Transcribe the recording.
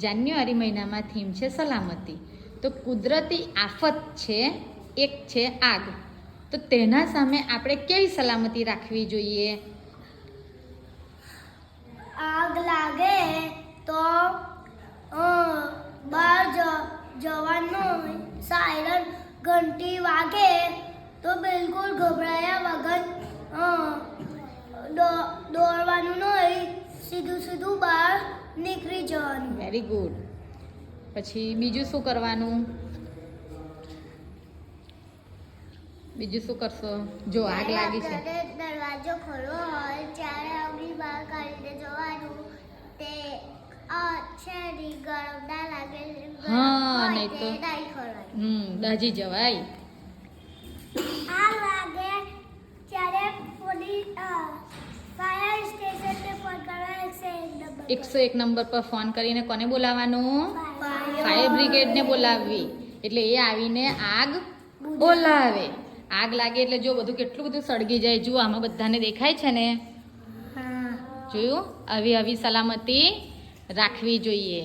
જાન્યુઆરી મહિનામાં થીમ છે સલામતી. તો કુદરતી આફત છે, એક છે આગ. તો તેના સામે આપણે કેવી સલામતી રાખવી જોઈએ? આગ લાગે તો બહાર જવાનું સાયરન ઘંટી વાગે તો બિલકુલ ગભરાયા વગર દોડવાનું નહીં, સીધું બહાર નીકળી જવાનું. Very good. પછી બીજું શું કરવાનું? બીજું શું કરશો જો આગ લાગી છે? દરવાજો ખોલો હોય ત્યારે આપણી બહાર કાઢીને જવાનું. તે છે ગરમ ના લાગે, હા, નહીં તો નહીં ખોલાય. દાજી જવાય. આગ લાગે ત્યારે પોલીસ ફાયર સ્ટેશનને ફોન કરવા 101 નંબર પર ફોન કરીને કોને બોલાવવાનું? ફાયર બ્રિગેડને બોલાવવી. એટલે એ આવીને આગ બોલાવે. આગ લાગે એટલે જો બધું કેટલું બધું સળગી જાય. જુઓ આમાં બધાને દેખાય છે ને? જોયું? આવી સલામતી રાખવી જોઈએ.